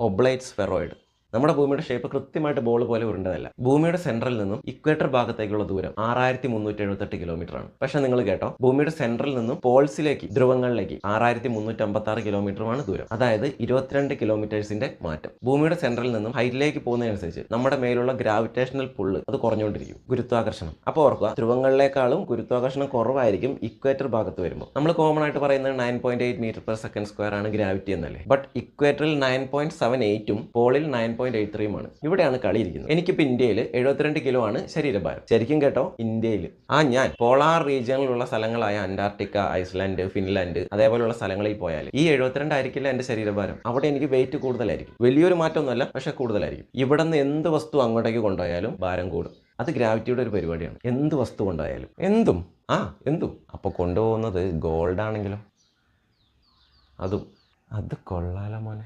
ഒബ്ലൈറ്റ് സ്ഫെറോയിഡ്. നമ്മുടെ ഭൂമിയുടെ ഷേപ്പ് കൃത്യമായിട്ട് ബോൾ പോലെ ഉരുണ്ടതല്ല. ഭൂമിയുടെ സെൻട്രൽ നിന്നും ഇക്വേറ്റർ ഭാഗത്തേക്കുള്ള ദൂരം 6378 കിലോമീറ്റർ ആണ്. പക്ഷെ നിങ്ങൾ കേട്ടോ, ഭൂമിയുടെ സെൻട്രൽ നിന്നും പോൾസിലേക്ക്, ധ്രുവങ്ങളിലേക്ക് 6356 കിലോമീറ്ററുമാണ് ദൂരം. അതായത് 22 കിലോമീറ്റേഴ്സിന്റെ മാറ്റം. ഭൂമിയുടെ സെൻട്രൽ നിന്നും ഹൈറ്റിലേക്ക് പോകുന്നതിനനുസരിച്ച് നമ്മുടെ മേലുള്ള ഗ്രാവിറ്റേഷണൽ പുള്ള് അത് കുറഞ്ഞുകൊണ്ടിരിക്കും, ഗുരുത്വാകർഷണം. അപ്പോൾ ഓർക്കുക, ധ്രുവങ്ങളിലേക്കാളും ഗുരുത്വാകർഷണം കുറവായിരിക്കും ഇക്വേറ്റർ ഭാഗത്ത് വരുമ്പോൾ. നമ്മൾ കോമൺ ആയിട്ട് പറയുന്നത് 9.8 മീറ്റർ പെർ സെക്കൻഡ് സ്ക്വയർ ആണ് ഗ്രാവിറ്റി എന്നല്ലേ. ബട്ട് ഇക്വേറ്ററിൽ 9.78ഉം പോളിൽ 9.83മാണ്. ഇവിടെയാണ് കളിയിരിക്കുന്നത്. എനിക്കിപ്പോൾ ഇന്ത്യയിൽ 72 കിലോ ആണ് ശരീരഭാരം. ശരിക്കും കേട്ടോ, ഇന്ത്യയിൽ. ഞാൻ പോളാർ റീജിയനിലുള്ള സ്ഥലങ്ങളായ അന്റാർട്ടിക്ക, ഐസ്ലാൻഡ്, ഫിൻലാൻഡ് അതേപോലെയുള്ള സ്ഥലങ്ങളിൽ പോയാൽ ഈ 72 ആയിരിക്കില്ല എൻ്റെ ശരീരഭാരം. അവിടെ എനിക്ക് വെയിറ്റ് കൂടുതലായിരിക്കും. വലിയൊരു മാറ്റമൊന്നുമല്ല, പക്ഷെ കൂടുതലായിരിക്കും. ഇവിടെ നിന്ന് എന്ത് വസ്തു അങ്ങോട്ടേക്ക് കൊണ്ടുപോയാലും ഭാരം കൂടും. അത് ഗ്രാവിറ്റിയുടെ ഒരു പരിപാടിയാണ്. എന്ത് വസ്തു കൊണ്ടായാലും, എന്തും. അപ്പോൾ കൊണ്ടുപോകുന്നത് ഗോൾഡ് ആണെങ്കിലോ, അത് കൊള്ളാലോ മോനെ.